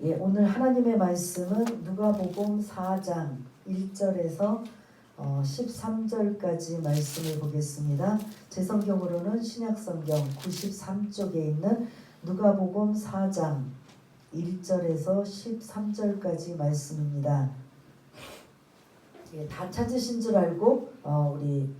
예, 오늘 하나님의 말씀은 누가복음 4장 1절에서 13절까지 말씀을 보겠습니다. 제 성경으로는 신약성경 93쪽에 있는 누가복음 4장 1절에서 13절까지 말씀입니다. 예, 다 찾으신 줄 알고 우리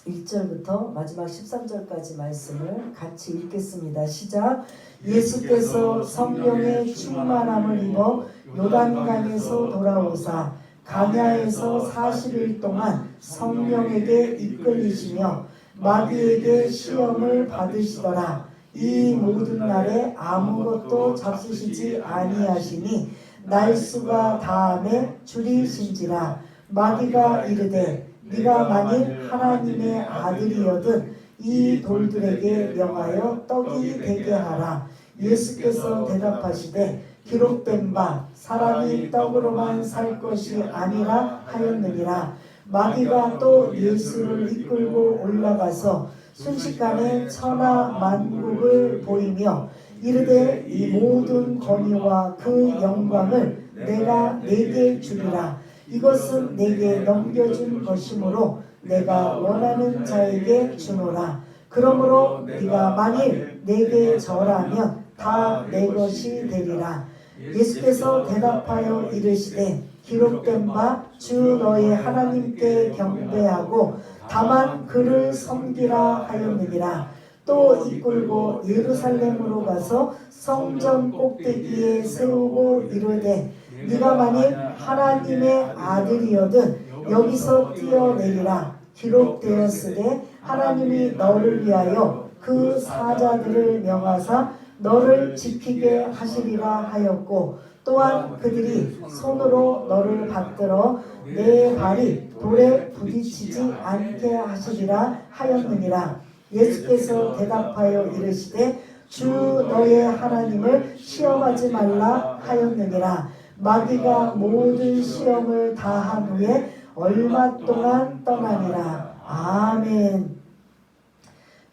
1절부터 마지막 13절까지 말씀을 같이 읽겠습니다. 시작. 예수께서 성령의 충만함을 입어 요단강에서 돌아오사 가냐에서 40일 동안 성령에게 이끌리시며 마귀에게 시험을 받으시더라. 이 모든 날에 아무것도 잡수시지 아니하시니 날수가 다함에 줄이신지라. 마귀가 이르되 네가 만일 하나님의 아들이여든 이 돌들에게 명하여 떡이 되게 하라. 예수께서 대답하시되 기록된 바 사람이 떡으로만 살 것이 아니라 하였느니라. 마귀가 또 예수를 이끌고 올라가서 순식간에 천하 만국을 보이며 이르되 이 모든 권위와 그 영광을 내가 네게 주리라. 이것은 내게 넘겨준 것이므로 내가 원하는 자에게 주노라. 그러므로 네가 만일 내게 절하면 다 내 것이 되리라. 예수께서 대답하여 이르시되 기록된 바 주 너의 하나님께 경배하고 다만 그를 섬기라 하였느니라. 또 이끌고 예루살렘으로 가서 성전 꼭대기에 세우고 이르되 네가 만일 하나님의 아들이여든 여기서 뛰어내리라. 기록되었으되 하나님이 너를 위하여 그 사자들을 명하사 너를 지키게 하시리라 하였고 또한 그들이 손으로 너를 받들어 내 발이 돌에 부딪히지 않게 하시리라 하였느니라. 예수께서 대답하여 이르시되 주 너의 하나님을 시험하지 말라 하였느니라. 마귀가 모든 시험을 다한 후에 얼마 동안 떠나니라. 아멘.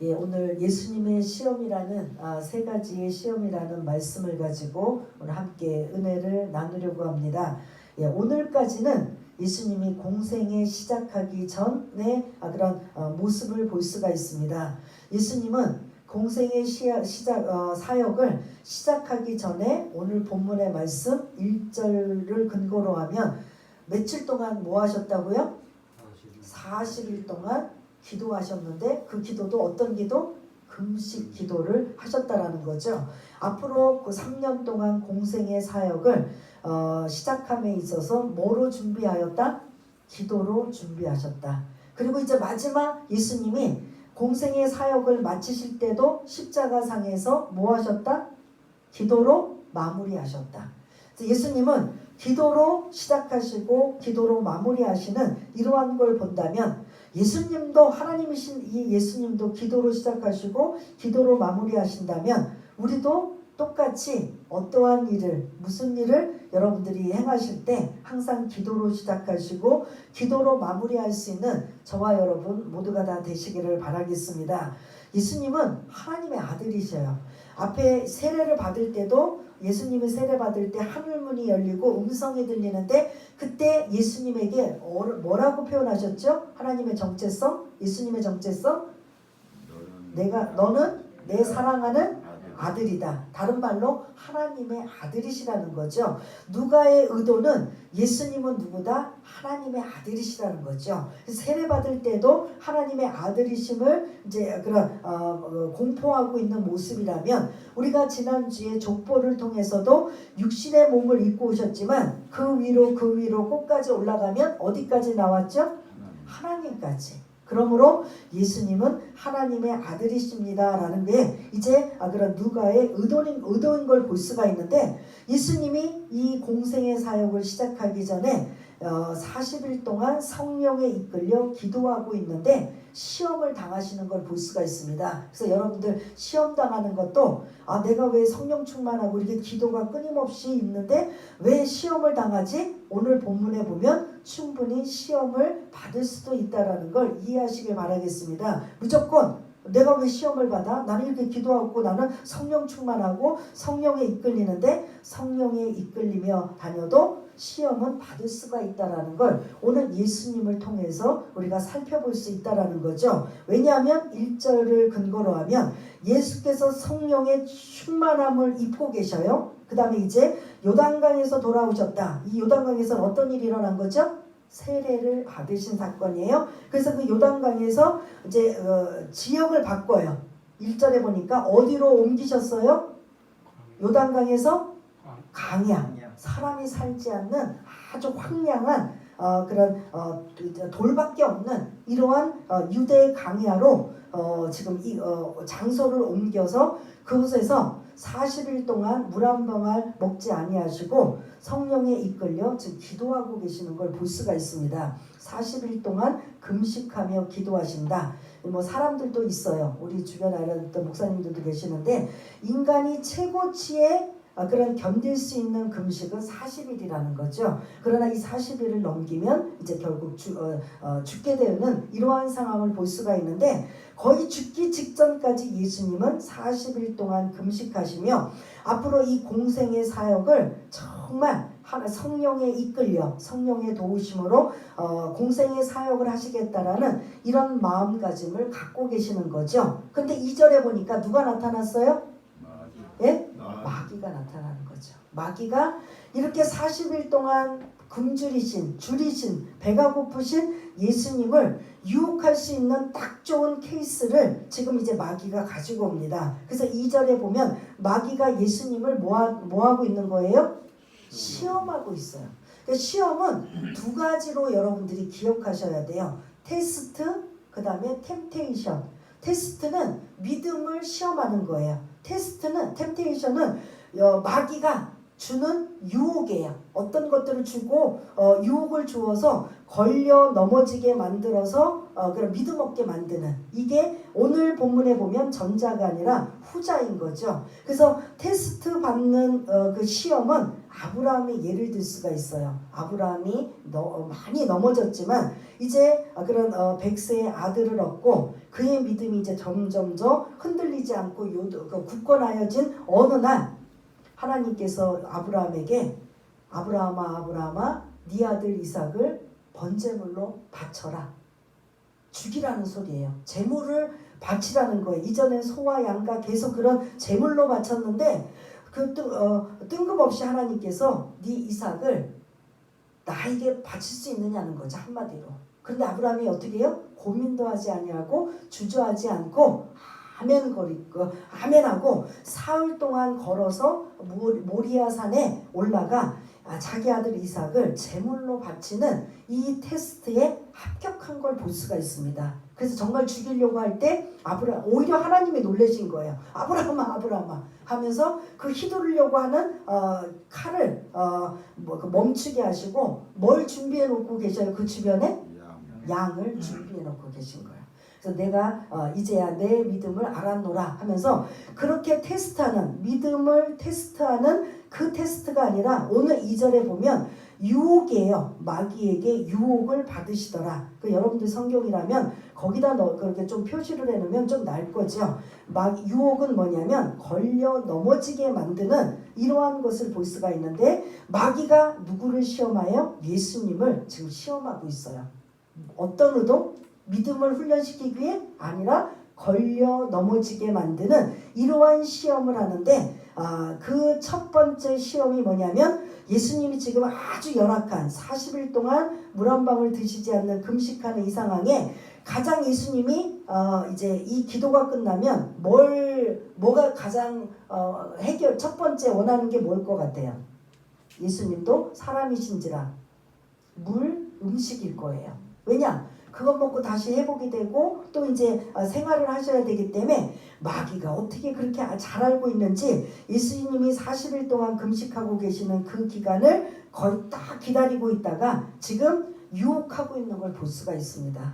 예, 오늘 예수님의 시험이라는 세 가지의 시험이라는 말씀을 가지고 오늘 함께 은혜를 나누려고 합니다. 예, 오늘까지는 예수님이 공생에 시작하기 전에 그런 모습을 볼 수가 있습니다. 예수님은 공생의 사역을 시작하기 전에 오늘 본문의 말씀 1절을 근거로 하면 며칠 동안 뭐 하셨다고요? 40일 동안 기도하셨는데 그 기도도 어떤 기도? 금식 기도를 하셨다라는 거죠. 앞으로 그 3년 동안 공생의 사역을 시작함에 있어서 뭐로 준비하였다? 기도로 준비하셨다. 그리고 이제 마지막 예수님이 공생의 사역을 마치실 때도 십자가상에서 뭐 하셨다? 기도로 마무리하셨다. 예수님은 기도로 시작하시고 기도로 마무리하시는 이러한 걸 본다면 예수님도 하나님이신 이 예수님도 기도로 시작하시고 기도로 마무리하신다면 우리도 똑같이 어떠한 일을 무슨 일을 여러분들이 행하실 때 항상 기도로 시작하시고 기도로 마무리할 수 있는 저와 여러분 모두가 다 되시기를 바라겠습니다. 예수님은 하나님의 아들이셔요. 앞에 세례를 받을 때도 예수님이 세례 받을 때 하늘문이 열리고 음성이 들리는데 그때 예수님에게 뭐라고 표현하셨죠? 하나님의 정체성, 예수님의 정체성, 너는 내 사랑하는 아들이다. 다른 말로 하나님의 아들이시라는 거죠. 누가의 의도는 예수님은 누구다? 하나님의 아들이시라는 거죠. 세례 받을 때도 하나님의 아들이심을 이제 그런 공포하고 있는 모습이라면 우리가 지난주에 족보를 통해서도 육신의 몸을 입고 오셨지만 그 위로 꽃까지 올라가면 어디까지 나왔죠? 하나님까지. 그러므로 예수님은 하나님의 아들이십니다 라는 게 이제 그런 누가의 의도인 걸 볼 수가 있는데 예수님이 이 공생의 사역을 시작하기 전에 40일 동안 성령에 이끌려 기도하고 있는데 시험을 당하시는 걸 볼 수가 있습니다. 그래서 여러분들 시험 당하는 것도 내가 왜 성령 충만하고 이렇게 기도가 끊임없이 있는데 왜 시험을 당하지? 오늘 본문에 보면 충분히 시험을 받을 수도 있다는 걸 이해하시길 바라겠습니다. 무조건 내가 왜 시험을 받아? 나는 이렇게 기도하고 나는 성령 충만하고 성령에 이끌리는데 성령에 이끌리며 다녀도 시험은 받을 수가 있다라는 걸 오늘 예수님을 통해서 우리가 살펴볼 수 있다라는 거죠. 왜냐하면 1절을 근거로 하면 예수께서 성령의 충만함을 입고 계셔요. 그 다음에 이제 요단강에서 돌아오셨다. 이 요단강에서 어떤 일이 일어난 거죠? 세례를 받으신 사건이에요. 그래서 그 요단강에서 이제 지역을 바꿔요. 1절에 보니까 어디로 옮기셨어요? 요단강에서 강야, 사람이 살지 않는 아주 황량한 그런 돌밖에 없는 이러한 유대 강야로 지금 이 장소를 옮겨서 그곳에서 40일 동안 물 한 방울 먹지 아니하시고 성령에 이끌려 지금 기도하고 계시는 걸 볼 수가 있습니다. 40일 동안 금식하며 기도하신다. 뭐 사람들도 있어요. 우리 주변 알았던 목사님들도 계시는데 인간이 최고치의 그런 견딜 수 있는 금식은 40일이라는 거죠. 그러나 이 40일을 넘기면 이제 결국 죽게 되는 이러한 상황을 볼 수가 있는데 거의 죽기 직전까지 예수님은 40일 동안 금식하시며 앞으로 이 공생의 사역을 정말 성령에 이끌려 성령의 도우심으로 공생의 사역을 하시겠다라는 이런 마음가짐을 갖고 계시는 거죠. 근데 2절에 보니까 누가 나타났어요? 예? 마귀가 나타나는 거죠. 마귀가 이렇게 40일 동안 굶주리신, 줄이신, 배가 고프신 예수님을 유혹할 수 있는 딱 좋은 케이스를 지금 이제 마귀가 가지고 옵니다. 그래서 2절에 보면 마귀가 예수님을 뭐 하고 있는 거예요? 시험하고 있어요. 그러니까 시험은 두 가지로 여러분들이 기억하셔야 돼요. 테스트, 그 다음에 템테이션. 테스트는 믿음을 시험하는 거예요. 템테이션은 마귀가 주는 유혹이에요. 어떤 것들을 주고 유혹을 주어서 걸려 넘어지게 만들어서 그런 믿음 없게 만드는, 이게 오늘 본문에 보면 전자가 아니라 후자인 거죠. 그래서 테스트 받는 그 시험은 아브라함의 예를 들 수가 있어요. 아브라함이 많이 넘어졌지만 이제 그런 100세의 아들을 얻고 그의 믿음이 이제 점점 더 흔들리지 않고 굳건하여진 어느 날 하나님께서 아브라함에게 아브라함아 네 아들 이삭을 번제물로 바쳐라, 죽이라는 소리예요. 제물을 바치라는 거예요. 이전에 소와 양과 계속 그런 제물로 바쳤는데 뜬금없이 하나님께서 네 이삭을 나에게 바칠 수 있느냐는 거죠, 한마디로. 그런데 아브라함이 어떻게 해요? 고민도 하지 아니하고 주저하지 않고 아멘하고 사흘 동안 걸어서 모리아 산에 올라가 자기 아들 이삭을 제물로 바치는 이 테스트에 합격한 걸 볼 수가 있습니다. 그래서 정말 죽이려고 할 때 오히려 하나님이 놀라신 거예요. 아브라함아 하면서 그 휘두르려고 하는 칼을 멈추게 하시고 뭘 준비해 놓고 계셔요? 그 주변에 양을 준비해 놓고 계신 거예요. 그래서 내가 이제야 내 믿음을 알았노라 하면서 그렇게 테스트하는, 믿음을 테스트하는 그 테스트가 아니라 오늘 2절에 보면 유혹이에요. 마귀에게 유혹을 받으시더라. 여러분들 성경이라면 거기다 그렇게 좀 표시를 해놓으면 좀 나을 거죠. 유혹은 뭐냐면 걸려 넘어지게 만드는 이러한 것을 볼 수가 있는데 마귀가 누구를 시험하여? 예수님을 지금 시험하고 있어요. 어떤 의도? 믿음을 훈련시키기 위해? 아니라 걸려 넘어지게 만드는 이러한 시험을 하는데 그 첫 번째 시험이 뭐냐면 예수님이 지금 아주 열악한 40일 동안 물 한 방울 드시지 않는 금식하는 이 상황에 가장 예수님이 이제 이 기도가 끝나면 뭐가 가장 첫 번째 원하는 게 뭘 것 같아요? 예수님도 사람이신지라 음식일 거예요. 왜냐? 그것 먹고 다시 회복이 되고 또 이제 생활을 하셔야 되기 때문에 마귀가 어떻게 그렇게 잘 알고 있는지 예수님이 40일 동안 금식하고 계시는 그 기간을 거의 딱 기다리고 있다가 지금 유혹하고 있는 걸 볼 수가 있습니다.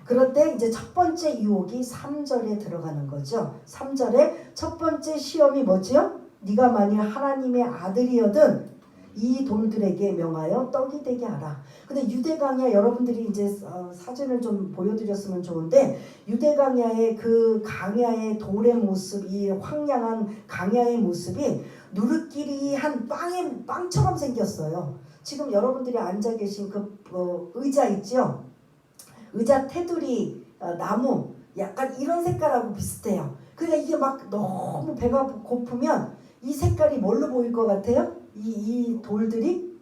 그런데 이제 첫 번째 유혹이 3절에 들어가는 거죠. 3절에 첫 번째 시험이 뭐죠? 네가 만일 하나님의 아들이거든 이 돌들에게 명하여 떡이 되게 하라. 근데 유대 강야 여러분들이 이제 사진을 좀 보여드렸으면 좋은데 유대 강야의 그 강야의 돌의 모습, 이 황량한 강야의 모습이 누르끼리 한 빵처럼 생겼어요. 지금 여러분들이 앉아 계신 그 의자 있죠? 의자 테두리 나무 약간 이런 색깔하고 비슷해요. 그러니까 이게 막 너무 배가 고프면 이 색깔이 뭘로 보일 것 같아요? 이 돌들이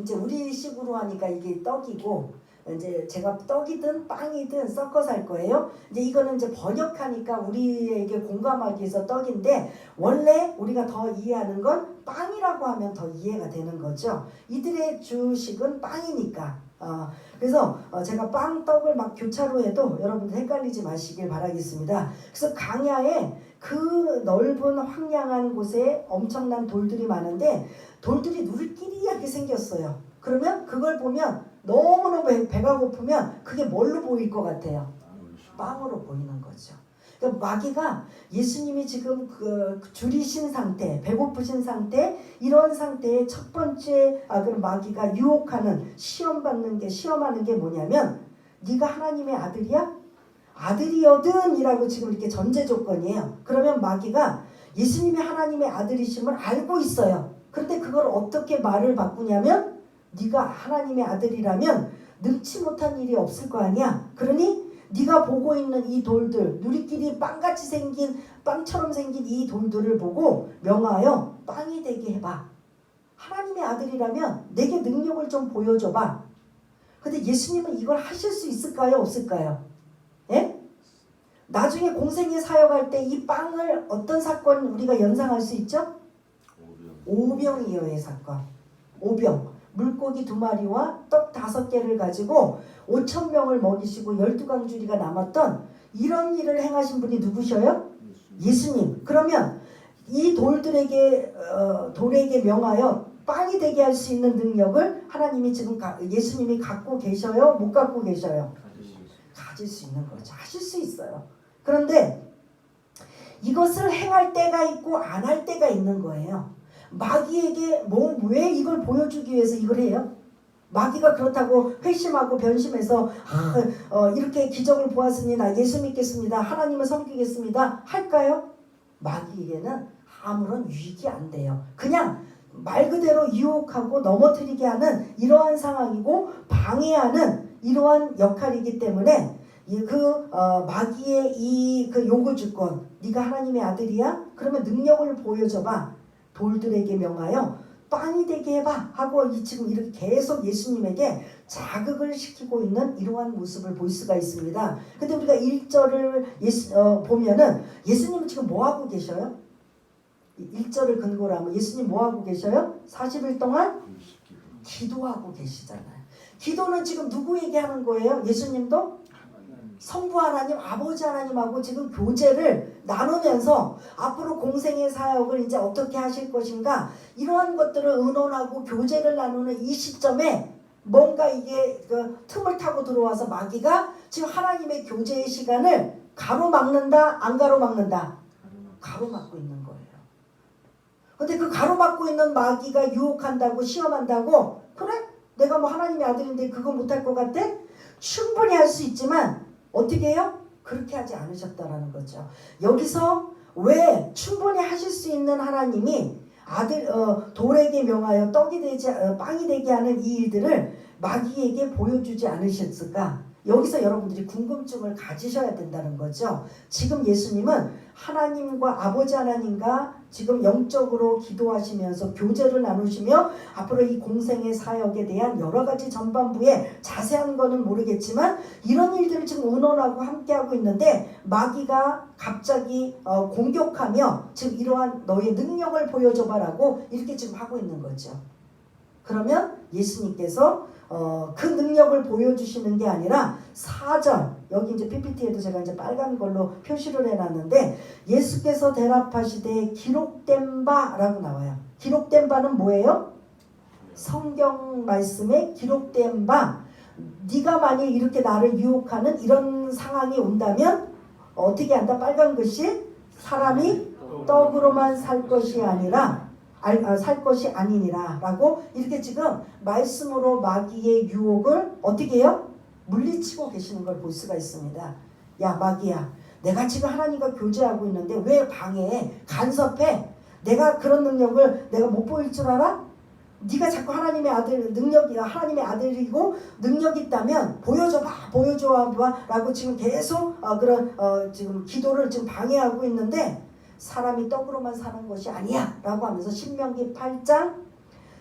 이제 우리식으로 하니까 이게 떡이고 이제 제가 떡이든 빵이든 섞어서 할 거예요. 이제 이거는 이제 번역하니까 우리에게 공감하기 위해서 떡인데 원래 우리가 더 이해하는 건 빵이라고 하면 더 이해가 되는 거죠. 이들의 주식은 빵이니까. 그래서 제가 빵, 떡을 막 교차로 해도 여러분들 헷갈리지 마시길 바라겠습니다. 그래서 강야에 그 넓은 황량한 곳에 엄청난 돌들이 많은데 돌들이 누리끼리하게 생겼어요. 그러면 그걸 보면 너무너무 배가 고프면 그게 뭘로 보일 것 같아요? 빵으로 보이는 거죠. 그러니까 마귀가 예수님이 지금 그 줄이신 상태, 배고프신 상태, 이런 상태의 첫 번째 그럼 마귀가 유혹하는 시험하는 게 뭐냐면 네가 하나님의 아들이야? 아들이여든 이라고 지금 이렇게 전제 조건이에요. 그러면 마귀가 예수님이 하나님의 아들이심을 알고 있어요. 그런데 그걸 어떻게 말을 바꾸냐면 네가 하나님의 아들이라면 능치 못한 일이 없을 거 아니야. 그러니 네가 보고 있는 이 돌들, 누리끼리 빵같이 생긴 빵처럼 생긴 이 돌들을 보고 명하여 빵이 되게 해봐. 하나님의 아들이라면 내게 능력을 좀 보여줘봐. 근데 예수님은 이걸 하실 수 있을까요? 없을까요? 예? 나중에 공생애 사역할 때 이 빵을 어떤 사건 우리가 연상할 수 있죠? 오병이어의 사건. 오병. 물고기 2마리와 떡 5개를 가지고 5,000명을 먹이시고 12강주리가 남았던 이런 일을 행하신 분이 누구셔요? 예수님. 그러면 이 돌들에게 돌에게 명하여 빵이 되게 할 수 있는 능력을 하나님이 지금 예수님이 갖고 계셔요? 못 갖고 계셔요? 가질 수 있는 거죠. 하실 수 있어요. 그런데 이것을 행할 때가 있고 안 할 때가 있는 거예요. 마귀에게 왜 이걸 보여주기 위해서 이걸 해요? 마귀가 그렇다고 회심하고 변심해서 이렇게 기적을 보았으니 나 예수 믿겠습니다. 하나님을 섬기겠습니다. 할까요? 마귀에게는 아무런 유익이 안 돼요. 그냥 말 그대로 유혹하고 넘어뜨리게 하는 이러한 상황이고 방해하는 이러한 역할이기 때문에 마귀의 이 그 요구 조건, 네가 하나님의 아들이야? 그러면 능력을 보여줘봐. 돌들에게 명하여 빵이 되게 해봐 하고 지금 이렇게 계속 예수님에게 자극을 시키고 있는 이러한 모습을 볼 수가 있습니다. 근데 우리가 1절을 보면은 예수님은 지금 뭐 하고 계셔요? 1절을 근거로 하면 예수님 뭐 하고 계셔요? 40일 동안 기도하고 계시잖아요. 기도는 지금 누구에게 하는 거예요? 예수님도 성부 하나님, 아버지 하나님하고 지금 교제를 나누면서 앞으로 공생의 사역을 이제 어떻게 하실 것인가 이러한 것들을 의논하고 교제를 나누는 이 시점에 뭔가 이게 그 틈을 타고 들어와서 마귀가 지금 하나님의 교제의 시간을 가로막는다, 안 가로막는다? 가로막고 있는 거예요. 근데 그 가로막고 있는 마귀가 유혹한다고 시험한다고 그래? 내가 뭐 하나님의 아들인데 그거 못할 것 같아? 충분히 할 수 있지만 어떻게 해요? 그렇게 하지 않으셨다라는 거죠. 여기서 왜 충분히 하실 수 있는 하나님이 돌에게 명하여 빵이 되게 하는 이 일들을 마귀에게 보여주지 않으셨을까? 여기서 여러분들이 궁금증을 가지셔야 된다는 거죠. 지금 예수님은 하나님과 아버지 하나님과 지금 영적으로 기도하시면서 교제를 나누시며 앞으로 이 공생의 사역에 대한 여러 가지 전반부에 자세한 거는 모르겠지만 이런 일들을 지금 의논하고 함께하고 있는데 마귀가 갑자기 공격하며 지금 이러한 너의 능력을 보여줘봐라고 이렇게 지금 하고 있는 거죠. 그러면 예수님께서 그 능력을 보여주시는 게 아니라 4절 여기 이제 PPT에도 제가 이제 빨간 걸로 표시를 해놨는데 예수께서 대답하시되 기록된 바라고 나와요. 기록된 바는 뭐예요? 성경 말씀에 기록된 바. 네가 만약 이렇게 나를 유혹하는 이런 상황이 온다면 어떻게 한다? 빨간 것이 사람이 떡으로만 살 것이 아니라 살 것이 아니니라 라고 이렇게 지금 말씀으로 마귀의 유혹을 어떻게 해요? 물리치고 계시는 걸 볼 수가 있습니다. 야 마귀야, 내가 지금 하나님과 교제하고 있는데 왜 방해해? 간섭해? 내가 그런 능력을 내가 못 보일 줄 알아? 네가 자꾸 하나님의 아들 능력이 하나님의 아들이고 능력 있다면 보여줘봐라고 지금 계속 지금 기도를 지금 방해하고 있는데 사람이 떡으로만 사는 것이 아니야라고 하면서 신명기 8장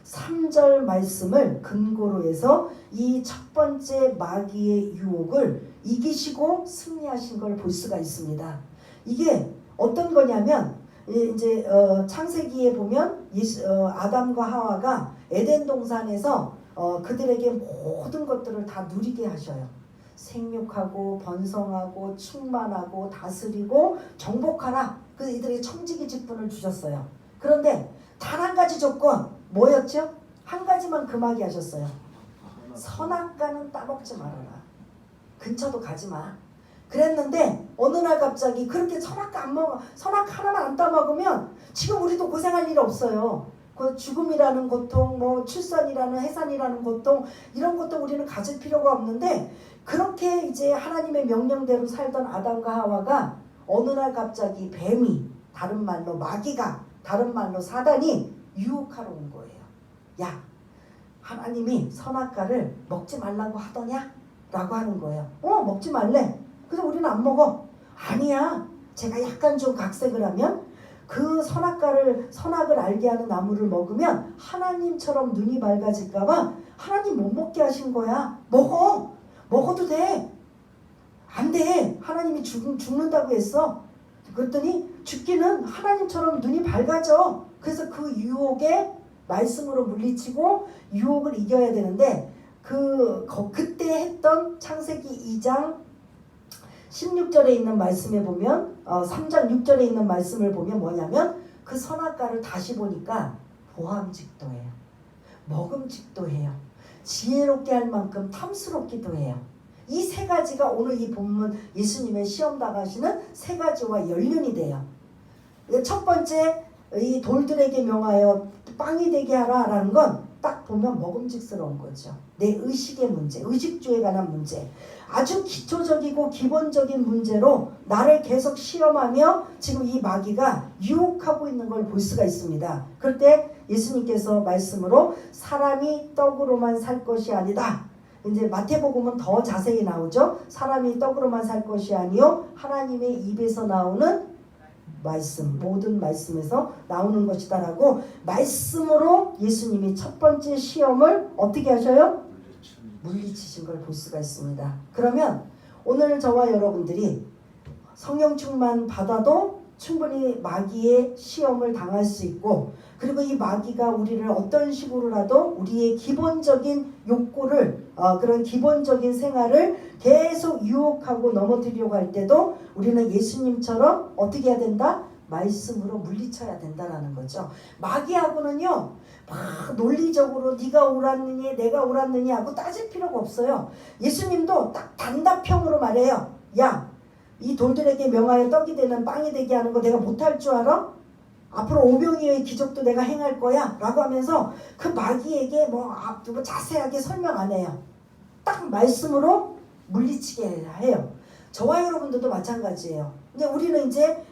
3절 말씀을 근거로 해서 이 첫 번째 마귀의 유혹을 이기시고 승리하신 걸 볼 수가 있습니다. 이게 어떤 거냐면 이제 창세기에 보면 아담과 하와가 에덴 동산에서 그들에게 모든 것들을 다 누리게 하셔요. 생육하고 번성하고 충만하고 다스리고 정복하라. 그래서 이들에게 청지기 직분을 주셨어요. 그런데 단 한 가지 조건 뭐였죠? 한 가지만 금하게 하셨어요. 선악과는 따먹지 말아라. 근처도 가지 마. 그랬는데 어느 날 갑자기 그렇게 선악 하나만 안 따먹으면 지금 우리도 고생할 일 없어요. 그 죽음이라는 고통, 뭐 출산이라는 해산이라는 고통, 이런 것도 우리는 가질 필요가 없는데 그렇게 이제 하나님의 명령대로 살던 아담과 하와가 어느 날 갑자기 뱀이, 다른 말로 마귀가, 다른 말로 사단이 유혹하러 온 거예요. 야, 하나님이 선악과를 먹지 말라고 하더냐? 라고 하는 거예요. 먹지 말래. 그래서 우리는 안 먹어. 아니야. 제가 약간 좀 각색을 하면 그 선악을 알게 하는 나무를 먹으면 하나님처럼 눈이 밝아질까봐 하나님 못 먹게 하신 거야. 먹어도 돼. 안 돼. 하나님이 죽는다고 했어. 그랬더니 죽기는 하나님처럼 눈이 밝아져. 그래서 그 유혹에 말씀으로 물리치고 유혹을 이겨야 되는데 그때 했던 창세기 2장 16절에 있는 말씀에 보면 3장 6절에 있는 말씀을 보면 뭐냐면 그 선악과를 다시 보니까 보암직도 해요. 먹음직도 해요. 지혜롭게 할 만큼 탐스럽기도 해요. 이 세 가지가 오늘 이 본문 예수님의 시험 당하시는 세 가지와 연륜이 돼요. 첫 번째 이 돌들에게 명하여 빵이 되게 하라 라는 건 딱 보면 먹음직스러운 거죠. 내 의식의 문제, 의식주에 관한 문제, 아주 기초적이고 기본적인 문제로 나를 계속 시험하며 지금 이 마귀가 유혹하고 있는 걸 볼 수가 있습니다. 그럴 때 예수님께서 말씀으로 사람이 떡으로만 살 것이 아니다. 이제 마태복음은 더 자세히 나오죠. 사람이 떡으로만 살 것이 아니요 하나님의 입에서 나오는 말씀, 모든 말씀에서 나오는 것이다 라고 말씀으로 예수님이 첫 번째 시험을 어떻게 하셔요? 물리치신 걸 볼 수가 있습니다. 그러면 오늘 저와 여러분들이 성령 충만 받아도 충분히 마귀의 시험을 당할 수 있고, 그리고 이 마귀가 우리를 어떤 식으로라도 우리의 기본적인 욕구를 그런 기본적인 생활을 계속 유혹하고 넘어뜨리려고 할 때도 우리는 예수님처럼 어떻게 해야 된다? 말씀으로 물리쳐야 된다라는 거죠. 마귀하고는요 막 논리적으로 네가 옳았느니 내가 옳았느니 하고 따질 필요가 없어요. 예수님도 딱 단답형으로 말해요. 야, 이 돌들에게 명하여 떡이 되는 빵이 되게 하는 거 내가 못할 줄 알아? 앞으로 오병이어의 기적도 내가 행할 거야 라고 하면서 그 마귀에게 뭐 자세하게 설명 안 해요. 딱 말씀으로 물리치게 해요. 저와 여러분들도 마찬가지예요. 근데 우리는 이제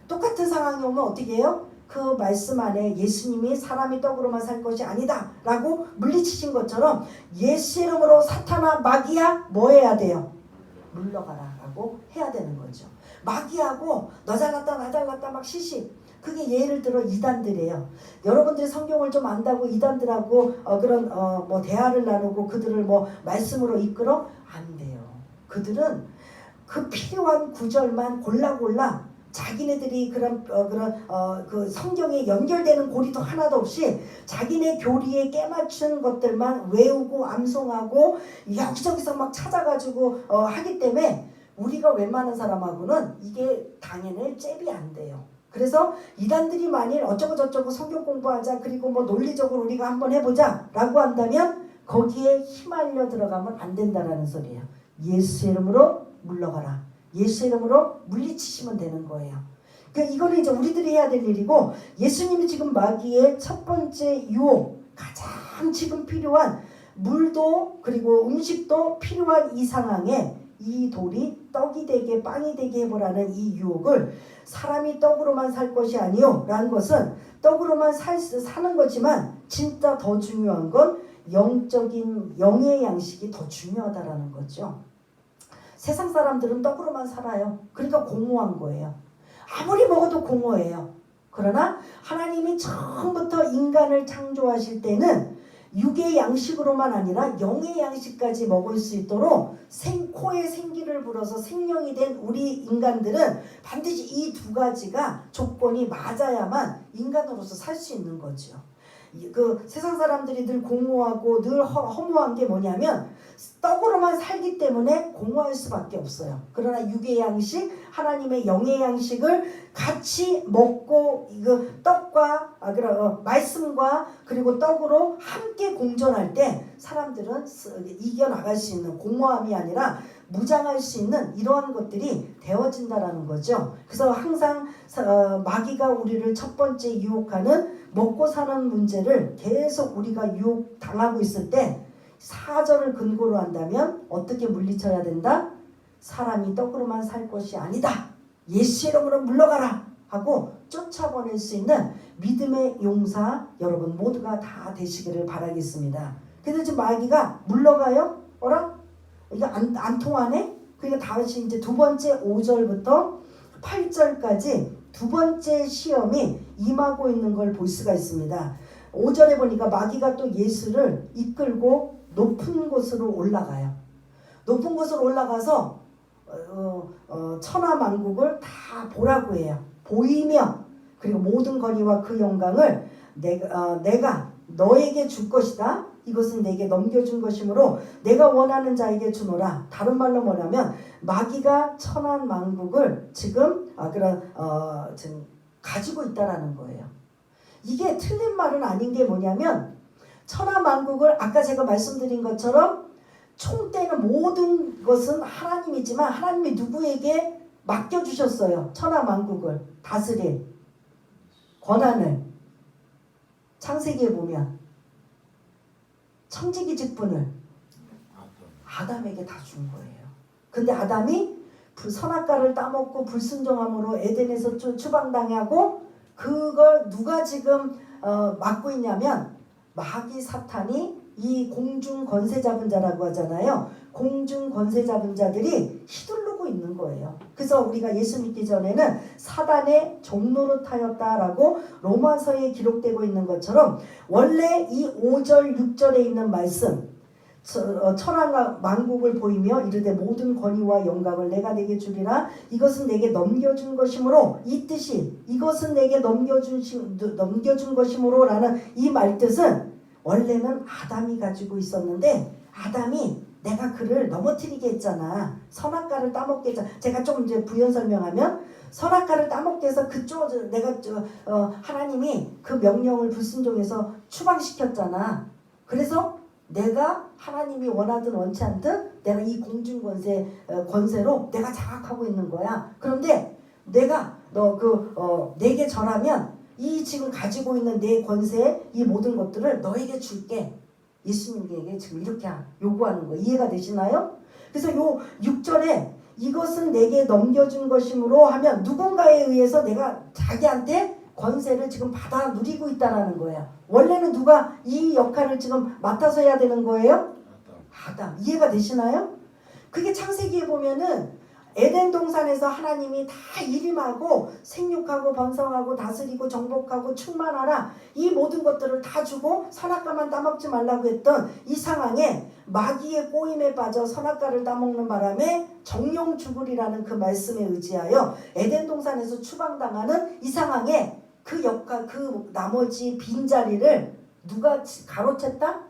똑같은 상황이 오면 어떻게 해요? 그 말씀 안에 예수님이 사람이 떡으로만 살 것이 아니다 라고 물리치신 것처럼 예수 이름으로 사탄아 마귀야 뭐 해야 돼요? 물러가라 라고 해야 되는 거죠. 마귀하고 너 잘났다 나 잘났다 막 시시, 그게 예를 들어 이단들이에요. 여러분들이 성경을 좀 안다고 이단들하고 그런 뭐 대화를 나누고 그들을 뭐 말씀으로 이끌어? 안 돼요. 그들은 그 필요한 구절만 골라 자기네들이 그 성경에 연결되는 고리도 하나도 없이 자기네 교리에 깨맞춘 것들만 외우고 암송하고 여기저기서 막 찾아가지고 하기 때문에 우리가 웬만한 사람하고는 이게 당연히 잽이 안 돼요. 그래서 이단들이 만일 어쩌고 저쩌고 성경 공부하자, 그리고 뭐 논리적으로 우리가 한번 해보자 라고 한다면 거기에 휘말려 들어가면 안 된다라는 소리예요. 예수 이름으로 물러가라. 예수 이름으로 물리치시면 되는 거예요. 그러니까 이거는 이제 우리들이 해야 될 일이고, 예수님이 지금 마귀의 첫 번째 유혹, 가장 지금 필요한 물도 그리고 음식도 필요한 이 상황에 이 돌이 떡이 되게 빵이 되게 해보라는 이 유혹을, 사람이 떡으로만 살 것이 아니요 라는 것은 떡으로만 사는 거지만 진짜 더 중요한 건 영적인 영의 양식이 더 중요하다라는 거죠. 세상 사람들은 떡으로만 살아요. 그러니까 공허한 거예요. 아무리 먹어도 공허해요. 그러나 하나님이 처음부터 인간을 창조하실 때는 육의 양식으로만 아니라 영의 양식까지 먹을 수 있도록 코에 생기를 불어서 생명이 된 우리 인간들은 반드시 이 두 가지가 조건이 맞아야만 인간으로서 살 수 있는 거죠. 그 세상 사람들이 늘 공허하고 늘 허무한 게 뭐냐면 떡으로만 살기 때문에 공허할 수밖에 없어요. 그러나 육의 양식, 하나님의 영의 양식을 같이 먹고 그 떡과 말씀과 그리고 떡으로 함께 공존할 때 사람들은 이겨나갈 수 있는, 공허함이 아니라 무장할 수 있는 이러한 것들이 되어진다라는 거죠. 그래서 항상 마귀가 우리를 첫 번째 유혹하는 먹고 사는 문제를 계속 우리가 유혹당하고 있을 때 4절을 근거로 한다면 어떻게 물리쳐야 된다? 사람이 떡으로만 살 것이 아니다. 예수 이름으로 물러가라 하고 쫓아보낼 수 있는 믿음의 용사 여러분 모두가 다 되시기를 바라겠습니다. 근데 지금 마귀가 물러가요? 어라? 이거 안 통하네? 그러니까 다시 이제 두 번째 5절부터 8절까지 두 번째 시험이 임하고 있는 걸 볼 수가 있습니다. 5절에 보니까 마귀가 또 예수를 이끌고 높은 곳으로 올라가요. 높은 곳으로 올라가서 천하만국을 다 보라고 해요. 보이며 그리고 모든 권위와 그 영광을 내가 너에게 줄 것이다. 이것은 내게 넘겨준 것이므로 내가 원하는 자에게 주노라. 다른 말로 뭐냐면 마귀가 천하만국을 지금 지금 가지고 있다라는 거예요. 이게 틀린 말은 아닌 게 뭐냐면 천하만국을 아까 제가 말씀드린 것처럼 총대는 모든 것은 하나님이지만 하나님이 누구에게 맡겨주셨어요. 천하만국을 다스릴 권한을. 창세기에 보면 청지기 직분을 아담에게 다 준 거예요. 근데 아담이 선악과를 따먹고 불순종함으로 에덴에서 추방당하고 그걸 누가 지금 맡고 있냐면 마귀 사탄이 이 공중 권세 잡은 자라고 하잖아요. 공중 권세 잡은 자들이 휘두르고 있는 거예요. 그래서 우리가 예수 믿기 전에는 사단의 종노릇하였다라고 로마서에 기록되고 있는 것처럼 원래 이 5절 6절에 있는 말씀 천하만국을 보이며 이르되 모든 권위와 영광을 내가 내게 주리라. 이것은 내게 넘겨준 것이므로, 이 뜻이 이것은 내게 넘겨준 것이므로 라는 이 말뜻은 원래는 아담이 가지고 있었는데 아담이 내가 그를 넘어뜨리게 했잖아. 선악과를 따먹게 했잖아. 제가 좀 이제 부연 설명하면 선악과를 따먹게 해서 내가 하나님이 그 명령을 불순종해서 추방시켰잖아. 그래서 내가 하나님이 원하든 원치 않든 내가 이 공중 권세로 내가 장악하고 있는 거야. 그런데 내가 내게 전하면 이 지금 가지고 있는 내 권세 이 모든 것들을 너에게 줄게. 예수님에게 지금 이렇게 요구하는 거예요. 이해가 되시나요? 그래서 요 6절에 이것은 내게 넘겨준 것이므로 하면 누군가에 의해서 내가 자기한테 권세를 지금 받아 누리고 있다라는 거예요. 원래는 누가 이 역할을 지금 맡아서 해야 되는 거예요? 아담. 이해가 되시나요? 그게 창세기에 보면은 에덴 동산에서 하나님이 다 일임하고 생육하고 번성하고 다스리고 정복하고 충만하라 이 모든 것들을 다 주고 선악과만 따먹지 말라고 했던 이 상황에 마귀의 꼬임에 빠져 선악과를 따먹는 바람에 정령 죽으리라는 그 말씀에 의지하여 에덴 동산에서 추방당하는 이 상황에 그 역할 그 나머지 빈자리를 누가 가로챘다?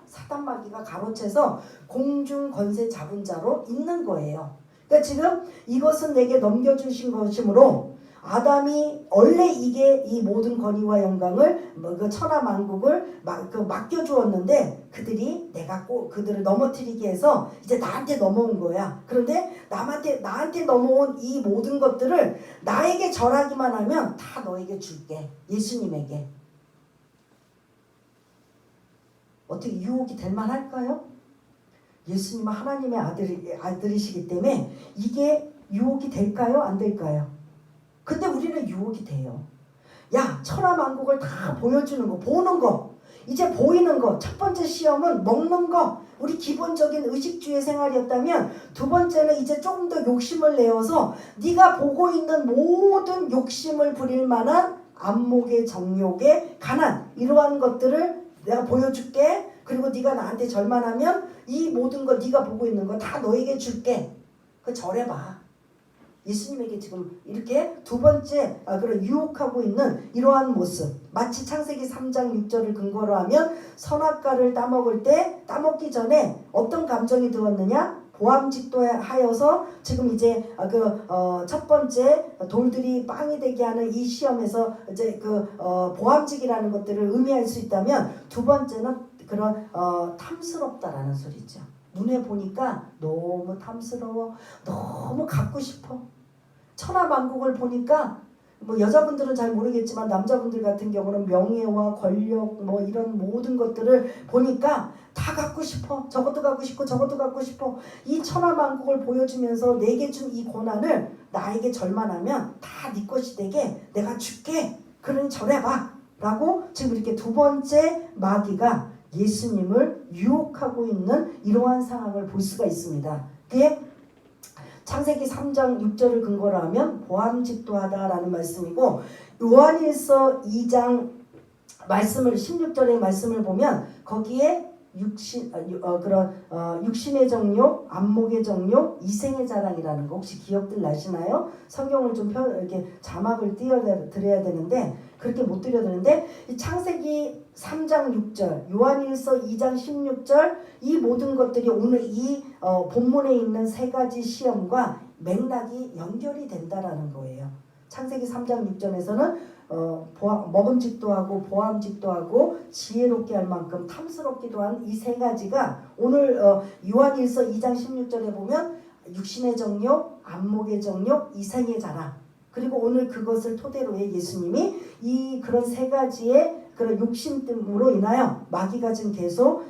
사단 마귀가 가로채서 공중 권세 잡은 자로 있는 거예요. 그러니까 지금 이것은 내게 넘겨주신 것이므로 아담이 원래 이게 이 모든 권위와 영광을 그 천하 만국을 맡겨주었는데 그들이 내가 꼭 그들을 넘어뜨리게 해서 이제 나한테 넘어온 거야. 그런데 나한테 넘어온 이 모든 것들을 나에게 절하기만 하면 다 너에게 줄게. 예수님에게. 어떻게 유혹이 될 만할까요? 예수님은 하나님의 아들이시기 때문에 이게 유혹이 될까요? 안 될까요? 근데 우리는 유혹이 돼요. 야, 천하만국을 다 보여주는 거, 보는 거, 이제 보이는 거. 첫 번째 시험은 먹는 거, 우리 기본적인 의식주의 생활이었다면 두 번째는 이제 조금 더 욕심을 내어서 네가 보고 있는 모든 욕심을 부릴 만한 안목의 정욕의 가난, 이러한 것들을 내가 보여줄게. 그리고 네가 나한테 절만하면 이 모든 거 네가 보고 있는 거 다 너에게 줄게. 그 절해봐. 예수님에게 지금 이렇게 두 번째 그런 유혹하고 있는 이러한 모습. 마치 창세기 3장 6절을 근거로 하면 선악과를 따먹기 전에 어떤 감정이 들었느냐? 보암직도 하여서 지금 이제 첫 번째 돌들이 빵이 되게 하는 이 시험에서 이제 보암직이라는 것들을 의미할 수 있다면 두 번째는 그런 탐스럽다라는 소리죠. 눈에 보니까 너무 탐스러워, 너무 갖고 싶어. 천하만국을 보니까 뭐 여자분들은 잘 모르겠지만 남자분들 같은 경우는 명예와 권력 뭐 이런 모든 것들을 보니까 다 갖고 싶어. 저것도 갖고 싶고 저것도 갖고 싶어. 이 천하만국을 보여주면서 내게 준 이 고난을 나에게 절만하면 다 네 것이 되게 내가 줄게. 그러니 절해봐 라고 지금 이렇게 두 번째 마귀가 예수님을 유혹하고 있는 이러한 상황을 볼 수가 있습니다. 그게 창세기 3장 6절을 근거로 하면 보암직도하다라는 말씀이고, 요한일서 2장 말씀을 16절의 말씀을 보면 거기에 육신의 정욕, 안목의 정욕, 이생의 자랑이라는 거 혹시 기억들 나시나요? 성경을 좀 이렇게 자막을 띄워드려야 되는데 그렇게 못 드려드는데 창세기 3장 6절, 요한일서 2장 16절 이 모든 것들이 오늘 이 본문에 있는 세 가지 시험과 맥락이 연결이 된다라는 거예요. 창세기 3장 6절에서는 먹음직도 하고 보암직도 하고 지혜롭게 할 만큼 탐스럽기도 한 이 세 가지가 오늘 요한일서 2장 16절에 보면 육신의 정욕, 안목의 정욕, 이생의 자랑, 그리고 오늘 그것을 토대로 해 예수님이 이 그런 세 가지의 그런 욕심으로 인하여 마귀가 지금 계속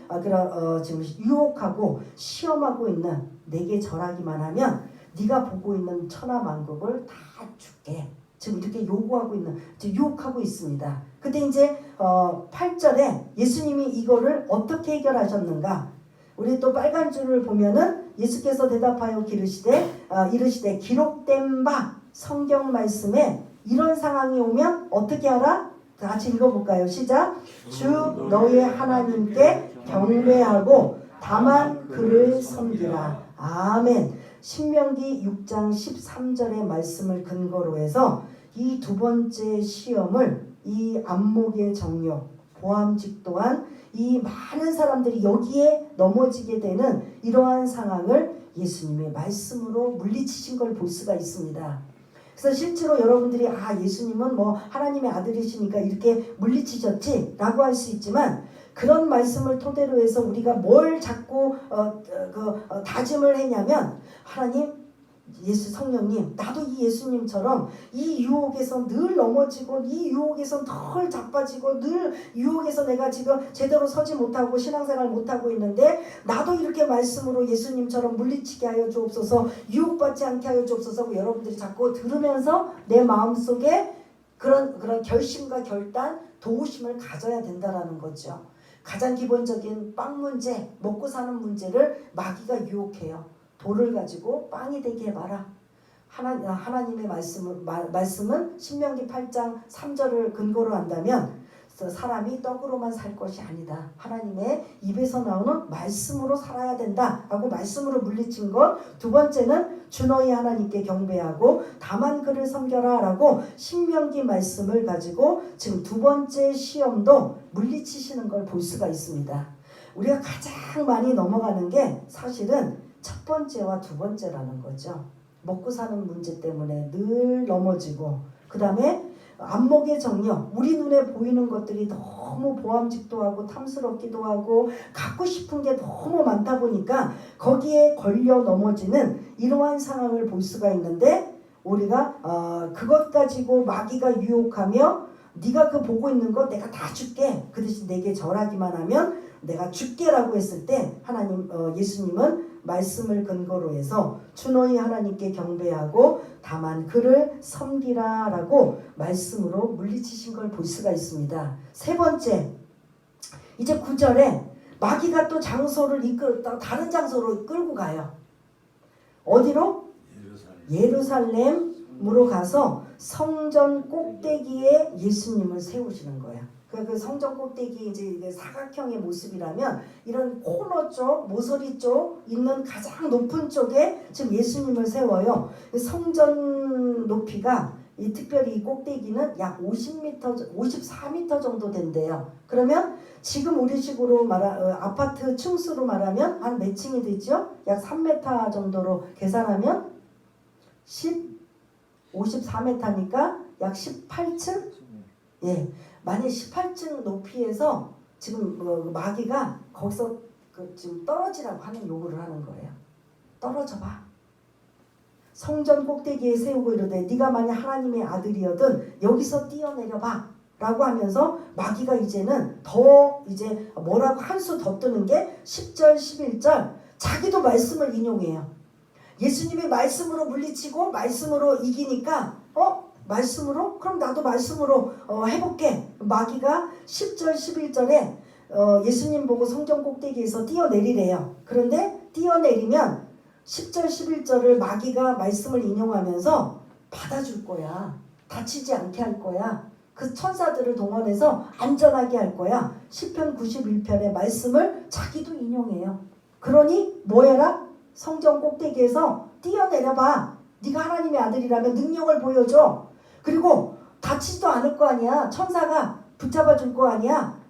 지금 유혹하고 시험하고 있는 내게 절하기만 하면 네가 보고 있는 천하만국을 다 줄게. 지금 이렇게 요구하고 있는, 지금 유혹하고 있습니다. 근데 이제 8절에 예수님이 이거를 어떻게 해결하셨는가? 우리 또 빨간 줄을 보면은 예수께서 대답하여 이르시되 기록된 바 성경 말씀에 이런 상황이 오면 어떻게 하라? 다 같이 읽어볼까요? 시작. 주 너의 하나님께 경배하고 다만 그를 섬기라. 아멘. 신명기 6장 13절의 말씀을 근거로 해서 이 두 번째 시험을 이 안목의 정욕, 보암직 또한 이 많은 사람들이 여기에 넘어지게 되는 이러한 상황을 예수님의 말씀으로 물리치신 걸 볼 수가 있습니다. 그래서 실제로 여러분들이 예수님은 뭐 하나님의 아들이시니까 이렇게 물리치셨지 라고 할 수 있지만 그런 말씀을 토대로 해서 우리가 뭘 자꾸 다짐을 했냐면 하나님, 예수 성령님, 나도 이 예수님처럼 이 유혹에서 늘 넘어지고 이 유혹에서 덜 자빠지고 늘 유혹에서 내가 지금 제대로 서지 못하고 신앙생활 못하고 있는데 나도 이렇게 말씀으로 예수님처럼 물리치게 하여 주옵소서, 유혹받지 않게 하여 주옵소서. 여러분들이 자꾸 들으면서 내 마음속에 그런 결심과 결단, 도우심을 가져야 된다라는 거죠. 가장 기본적인 빵 문제, 먹고 사는 문제를 마귀가 유혹해요. 돌을 가지고 빵이 되게 해봐라. 하나님의 말씀은 신명기 8장 3절을 근거로 한다면 사람이 떡으로만 살 것이 아니다. 하나님의 입에서 나오는 말씀으로 살아야 된다 하고 말씀으로 물리친 것. 두 번째는 주 너희 하나님께 경배하고 다만 그를 섬겨라 라고 신명기 말씀을 가지고 지금 두 번째 시험도 물리치시는 걸 볼 수가 있습니다. 우리가 가장 많이 넘어가는 게 사실은 첫 번째와 두 번째라는 거죠. 먹고 사는 문제 때문에 늘 넘어지고 그 다음에 안목의 정력, 우리 눈에 보이는 것들이 너무 보암직도 하고 탐스럽기도 하고 갖고 싶은 게 너무 많다 보니까 거기에 걸려 넘어지는 이러한 상황을 볼 수가 있는데, 우리가 그것 가지고 마귀가 유혹하며 네가 그 보고 있는 거 내가 다 줄게, 그 대신 내게 절하기만 하면 내가 줄게라고 했을 때 하나님 예수님은 말씀을 근거로 해서 주 너희 하나님께 경배하고 다만 그를 섬기라라고 말씀으로 물리치신 걸 볼 수가 있습니다. 세 번째, 이제 9절에 마귀가 또 장소를 다른 장소로 끌고 가요. 어디로? 예루살렘으로 가서 성전 꼭대기에 예수님을 세우시는 거야. 그 성전 꼭대기 이제 사각형의 모습이라면 이런 코너 쪽, 모서리 쪽 있는 가장 높은 쪽에 지금 예수님을 세워요. 성전 높이가 특별히 이 꼭대기는 약 54m 정도 된대요. 그러면 지금 우리식으로 아파트 층수로 말하면 한 몇 층이 되죠? 약 3m 정도로 계산하면 54m니까 약 18층? 예. 만약 18층 높이에서 지금 마귀가 거기서 지금 떨어지라고 하는 요구를 하는 거예요. 떨어져 봐. 성전 꼭대기에 세우고 이르되 네가 만약 하나님의 아들이거든 여기서 뛰어내려 봐 라고 하면서 마귀가 이제는 더 이제 뭐라고 한 수 더 뜨는 게 10절 11절 자기도 말씀을 인용해요. 예수님이 말씀으로 물리치고 말씀으로 이기니까 말씀으로? 그럼 나도 말씀으로 해볼게. 마귀가 10절 11절에 예수님 보고 성전 꼭대기에서 뛰어내리래요. 그런데 뛰어내리면 10절 11절을 마귀가 말씀을 인용하면서 받아줄 거야. 다치지 않게 할 거야. 그 천사들을 동원해서 안전하게 할 거야. 시편 91편의 말씀을 자기도 인용해요. 그러니 뭐해라? 성전 꼭대기에서 뛰어내려봐. 네가 하나님의 아들이라면 능력을 보여줘. 그리고 다치지도 않을 거 아니야. 천사가 붙잡아 줄 거 아니야.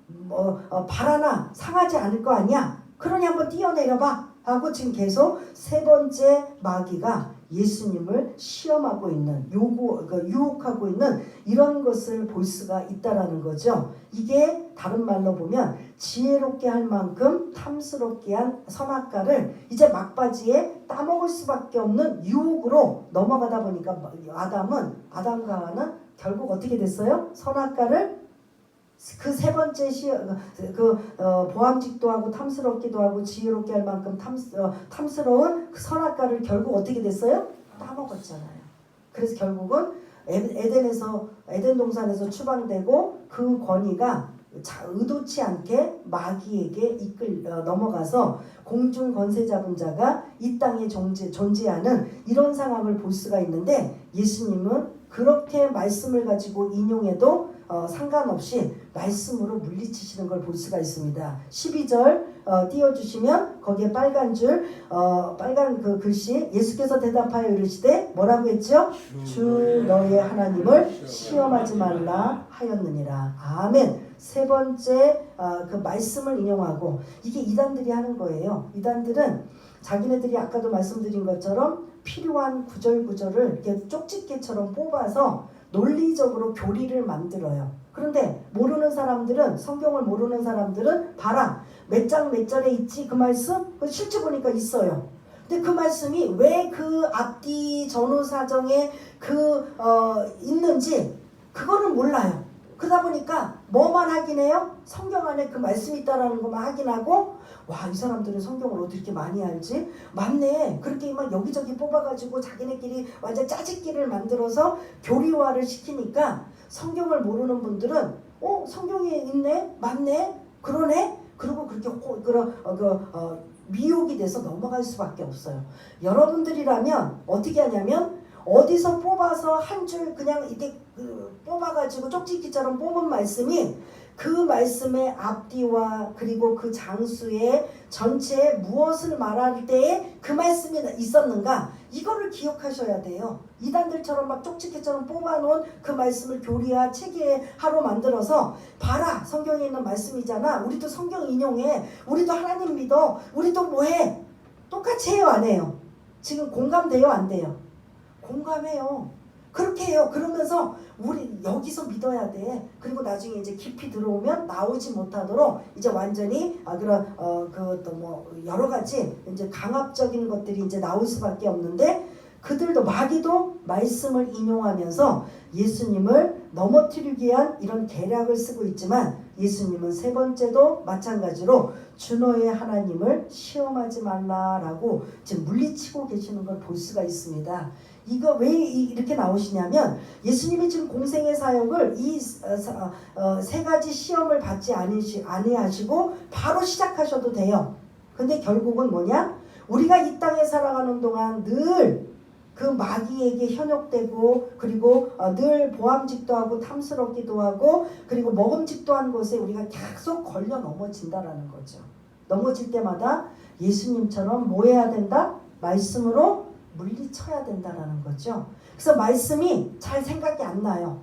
발 하나 상하지 않을 거 아니야. 그러니 한번 뛰어내려봐 하고 지금 계속 세 번째 마귀가 예수님을 시험하고 있는 유혹하고 있는 이런 것을 볼 수가 있다라는 거죠. 이게 다른 말로 보면 지혜롭게 할 만큼 탐스럽게 한 선악과를 이제 막바지에 따먹을 수밖에 없는 유혹으로 넘어가다 보니까 아담과 하와는 결국 어떻게 됐어요? 선악과를 그 세 번째 보암직도 하고 탐스럽기도 하고 지혜롭게 할 만큼 탐스러운 그 선악과를 결국 어떻게 됐어요? 따먹었잖아요. 그래서 결국은 에덴 동산에서 추방되고 그 권위가 의도치 않게 마귀에게 넘어가서 공중 권세 잡은 자가 이 땅에 존재하는 이런 상황을 볼 수가 있는데, 예수님은 그렇게 말씀을 가지고 인용해도 상관없이 말씀으로 물리치시는 걸 볼 수가 있습니다. 12절 띄워주시면 거기에 빨간 그 글씨, 예수께서 대답하여 이르시되 뭐라고 했죠? 주 너의 하나님을 시험하지 말라 하였느니라. 아멘. 세 번째 그 말씀을 인용하고, 이게 이단들이 하는 거예요. 이단들은 자기네들이 아까도 말씀드린 것처럼 필요한 구절구절을 이렇게 쪽집게처럼 뽑아서 논리적으로 교리를 만들어요. 그런데 모르는 사람들은, 성경을 모르는 사람들은 봐라, 몇 장 몇 절에 있지 그 말씀? 실제 보니까 있어요. 근데 그 말씀이 왜 그 앞뒤 전후 사정에 있는지 그거를 몰라요. 그러다 보니까 뭐만 확인해요? 성경 안에 그 말씀이 있다라는 것만 확인하고, 와, 이 사람들은 성경을 어떻게 이렇게 많이 알지? 맞네. 그렇게 막 여기저기 뽑아가지고 자기네끼리 완전 짜집기를 만들어서 교리화를 시키니까 성경을 모르는 분들은 성경에 있네? 맞네? 그러네? 그리고 그렇게 미혹이 돼서 넘어갈 수밖에 없어요. 여러분들이라면 어떻게 하냐면 어디서 뽑아서 한 줄 그냥 이렇게 뽑아가지고 쪽지기처럼 뽑은 말씀이 그 말씀의 앞뒤와 그리고 그 장수의 전체에 무엇을 말할 때에 그 말씀이 있었는가, 이거를 기억하셔야 돼요. 이단들처럼 막 쪽지기처럼 뽑아놓은 그 말씀을 교리화 체계화로 만들어서 봐라, 성경에 있는 말씀이잖아, 우리도 성경 인용해, 우리도 하나님 믿어, 우리도 뭐해, 똑같이 해요 안 해요? 지금 공감돼요 안 돼요? 공감해요. 그렇게 해요. 그러면서 우리 여기서 믿어야 돼. 그리고 나중에 이제 깊이 들어오면 나오지 못하도록 이제 완전히 그런 그또 뭐 여러 가지 이제 강압적인 것들이 이제 나올 수밖에 없는데, 그들도 마귀도 말씀을 인용하면서 예수님을 넘어뜨리기 위한 이런 계략을 쓰고 있지만, 예수님은 세 번째도 마찬가지로 주너의 하나님을 시험하지 말라라고 지금 물리치고 계시는 걸 볼 수가 있습니다. 이거 왜 이렇게 나오시냐면, 예수님이 지금 공생의 사역을 이 세 가지 시험을 받지 아니하시고 바로 시작하셔도 돼요. 근데 결국은 뭐냐? 우리가 이 땅에 살아가는 동안 늘 그 마귀에게 현혹되고, 그리고 늘 보암직도 하고 탐스럽기도 하고, 그리고 먹음직도 한 곳에 우리가 계속 걸려 넘어진다라는 거죠. 넘어질 때마다 예수님처럼 뭐 해야 된다? 말씀으로 물리쳐야 된다라는 거죠. 그래서 말씀이 잘 생각이 안 나요.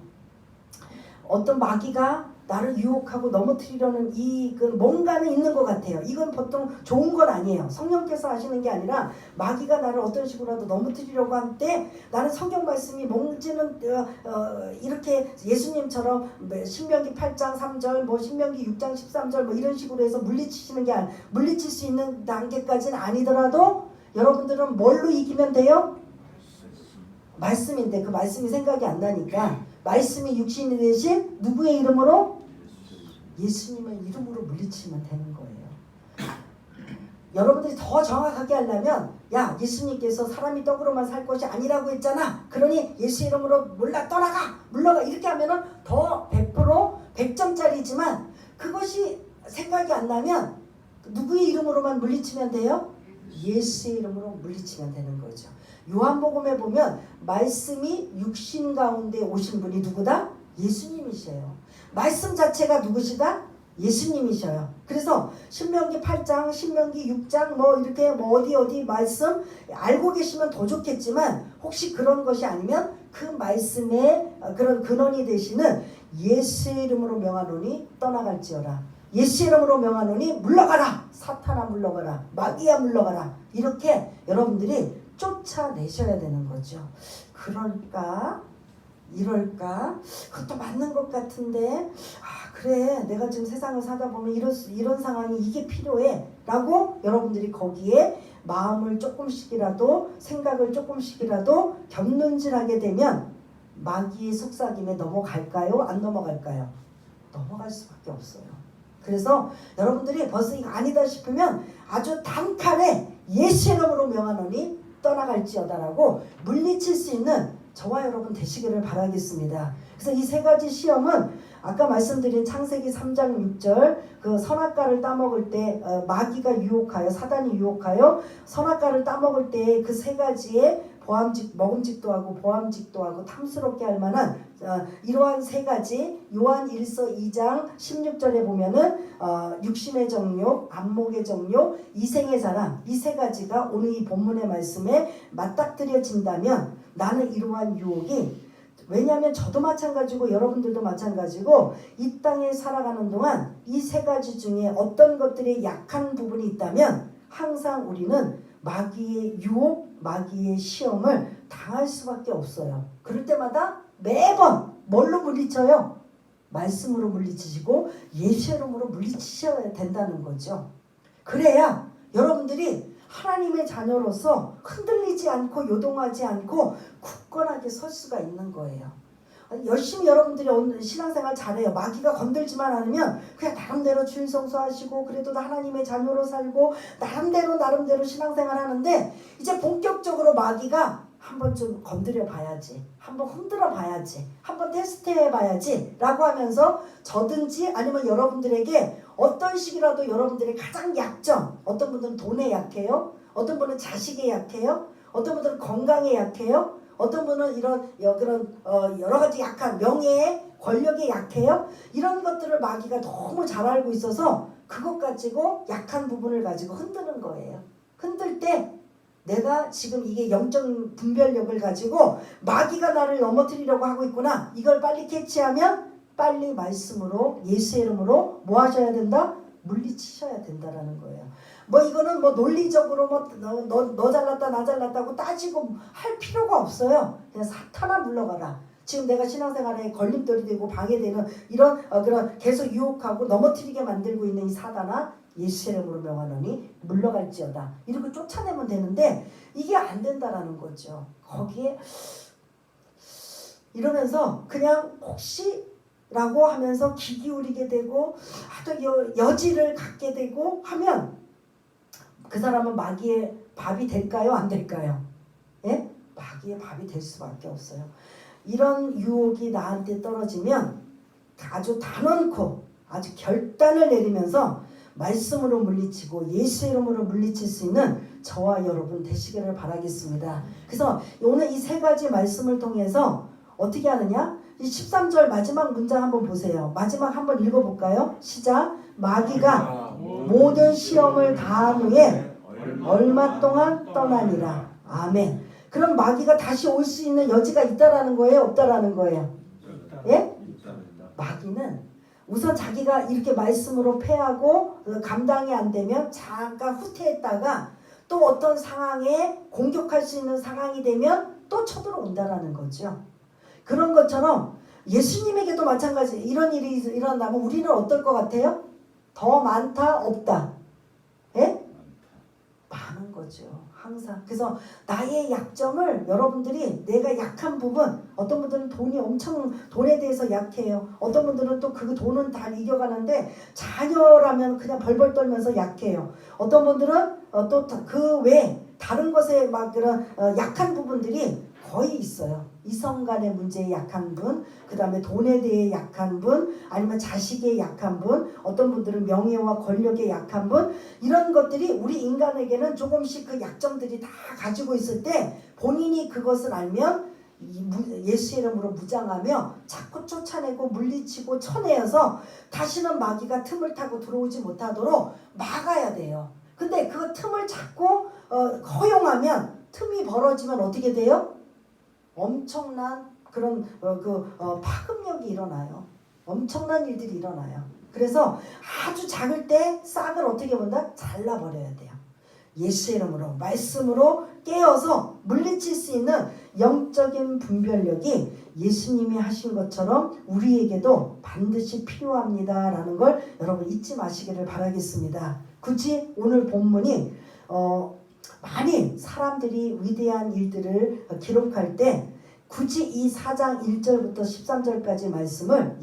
어떤 마귀가 나를 유혹하고 넘어뜨리려는 그 뭔가는 있는 것 같아요. 이건 보통 좋은 건 아니에요. 성령께서 하시는 게 아니라 마귀가 나를 어떤 식으로라도 넘어뜨리려고 할 때, 나는 성경 말씀이 뭔지는 이렇게 예수님처럼 신명기 8장 3절, 뭐 신명기 6장 13절 뭐 이런 식으로 해서 물리치시는 게 물리칠 수 있는 단계까지는 아니더라도, 여러분들은 뭘로 이기면 돼요? 말씀인데 그 말씀이 생각이 안 나니까 말씀이 육신이 되신 누구의 이름으로? 예수님의 이름으로 물리치면 되는 거예요. 여러분들이 더 정확하게 하려면, 야, 예수님께서 사람이 떡으로만 살 것이 아니라고 했잖아. 그러니 예수 이름으로 떠나가, 물러가, 이렇게 하면은 더 100% 100점짜리지만 그것이 생각이 안 나면 누구의 이름으로만 물리치면 돼요? 예수의 이름으로 물리치면 되는 거죠. 요한복음에 보면 말씀이 육신 가운데 오신 분이 누구다? 예수님이셔요. 말씀 자체가 누구시다? 예수님이셔요. 그래서 신명기 8장, 신명기 6장 뭐 이렇게 뭐 어디 말씀 알고 계시면 더 좋겠지만, 혹시 그런 것이 아니면 그 말씀의 그런 근원이 되시는 예수의 이름으로 명하노니 떠나갈지어라. 예수 이름으로 명하노니 물러가라. 사탄아 물러가라. 마귀야 물러가라. 이렇게 여러분들이 쫓아내셔야 되는 거죠. 그럴까? 이럴까? 그것도 맞는 것 같은데, 그래, 내가 지금 세상을 사다 보면 이런 상황이 이게 필요해 라고 여러분들이 거기에 마음을 조금씩이라도, 생각을 조금씩이라도 곁눈질하게 되면 마귀의 속삭임에 넘어갈까요? 안 넘어갈까요? 넘어갈 수밖에 없어요. 그래서 여러분들이 벌써 이거 아니다 싶으면 아주 단칼에 예수 이름으로 명하노니 떠나갈지어다라고 물리칠 수 있는 저와 여러분 되시기를 바라겠습니다. 그래서 이 세 가지 시험은 아까 말씀드린 창세기 3장 6절 그 선악과를 따먹을 때 마귀가 유혹하여, 사단이 유혹하여 선악과를 따먹을 때 그 세 가지의 먹음직도 하고 보암직도 하고 탐스럽게 할 만한 이러한 세 가지, 요한 1서 2장 16절에 보면은 육신의 정욕, 안목의 정욕, 이생의 자랑, 이 세 가지가 오늘 이 본문의 말씀에 맞닥뜨려진다면, 나는 이러한 유혹이, 왜냐하면 저도 마찬가지고 여러분들도 마찬가지고 이 땅에 살아가는 동안 이 세 가지 중에 어떤 것들이 약한 부분이 있다면 항상 우리는 마귀의 유혹, 마귀의 시험을 당할 수밖에 없어요. 그럴 때마다 매번 뭘로 물리쳐요? 말씀으로 물리치시고 예수 이름으로 물리치셔야 된다는 거죠. 그래야 여러분들이 하나님의 자녀로서 흔들리지 않고 요동하지 않고 굳건하게 설 수가 있는 거예요. 열심히 여러분들이 신앙생활 잘해요. 마귀가 건들지만 않으면 그냥 나름대로 주일 성수하시고 그래도 하나님의 자녀로 살고 나름대로 신앙생활 하는데, 이제 본격적으로 마귀가 한번 좀 건드려 봐야지, 한번 흔들어 봐야지, 한번 테스트해 봐야지 라고 하면서 저든지, 아니면 여러분들에게 어떤 식이라도 여러분들의 가장 약점, 어떤 분들은 돈에 약해요, 어떤 분은 자식에 약해요, 어떤 분들은 건강에 약해요, 어떤 분은 이런 여러 가지 약한 명예에, 권력에 약해요. 이런 것들을 마귀가 너무 잘 알고 있어서 그것 가지고 약한 부분을 가지고 흔드는 거예요. 흔들 때 내가 지금 이게 영적 분별력을 가지고 마귀가 나를 넘어뜨리려고 하고 있구나, 이걸 빨리 캐치하면 빨리 말씀으로 예수 이름으로 뭐 하셔야 된다? 물리치셔야 된다라는 거예요. 뭐 이거는 뭐 논리적으로 뭐 너 잘났다 나 잘났다고 따지고 할 필요가 없어요. 그냥 사탄아 물러가라. 지금 내가 신앙생활에 걸림돌이 되고 방해되는 이런 그런 계속 유혹하고 넘어뜨리게 만들고 있는 이 사단아 예수의 이름으로 명하노니 물러갈지어다. 이렇게 쫓아내면 되는데 이게 안 된다라는 거죠. 거기에 이러면서 그냥 혹시라고 하면서 귀 기울이게 되고 또 여지를 갖게 되고 하면 그 사람은 마귀의 밥이 될까요? 안 될까요? 예? 마귀의 밥이 될 수밖에 없어요. 이런 유혹이 나한테 떨어지면 아주 단언코 아주 결단을 내리면서 말씀으로 물리치고 예수의 이름으로 물리칠 수 있는 저와 여러분 되시기를 바라겠습니다. 그래서 오늘 이 세 가지 말씀을 통해서 어떻게 하느냐? 이 13절 마지막 문장 한번 보세요. 마지막 한번 읽어볼까요? 시작. 마귀가 모든 시험을 다한 후에 얼마 동안 떠나니라. 아멘. 그럼 마귀가 다시 올 수 있는 여지가 있다라는 거예요? 없다라는 거예요? 예? 마귀는 우선 자기가 이렇게 말씀으로 패하고 감당이 안 되면 잠깐 후퇴했다가 또 어떤 상황에 공격할 수 있는 상황이 되면 또 쳐들어온다라는 거죠. 그런 것처럼 예수님에게도 마찬가지. 이런 일이 일어나면 우리는 어떨 것 같아요? 더 많다 없다? 예? 많은 거죠. 항상. 그래서 나의 약점을 여러분들이 내가 약한 부분, 어떤 분들은 돈에 대해서 약해요. 어떤 분들은 또 그 돈은 다 이겨가는데 자녀라면 그냥 벌벌 떨면서 약해요. 어떤 분들은 또 그 외에 다른 것에 막 그런 약한 부분들이 거의 있어요. 이성 간의 문제에 약한 분, 그 다음에 돈에 대해 약한 분, 아니면 자식에 약한 분, 어떤 분들은 명예와 권력에 약한 분, 이런 것들이 우리 인간에게는 조금씩 그 약점들이 다 가지고 있을 때 본인이 그것을 알면 예수 이름으로 무장하며 자꾸 쫓아내고 물리치고 쳐내어서 다시는 마귀가 틈을 타고 들어오지 못하도록 막아야 돼요. 근데 그 틈을 자꾸 허용하면 틈이 벌어지면 어떻게 돼요? 엄청난 그런 파급력이 일어나요. 엄청난 일들이 일어나요. 그래서 아주 작을 때 싹을 어떻게 본다? 잘라버려야 돼요. 예수의 이름으로 말씀으로 깨어서 물리칠 수 있는 영적인 분별력이 예수님이 하신 것처럼 우리에게도 반드시 필요합니다라는 걸 여러분 잊지 마시기를 바라겠습니다. 굳이 오늘 본문이 많이 사람들이 위대한 일들을 기록할 때 굳이 이 4장 1절부터 13절까지 말씀을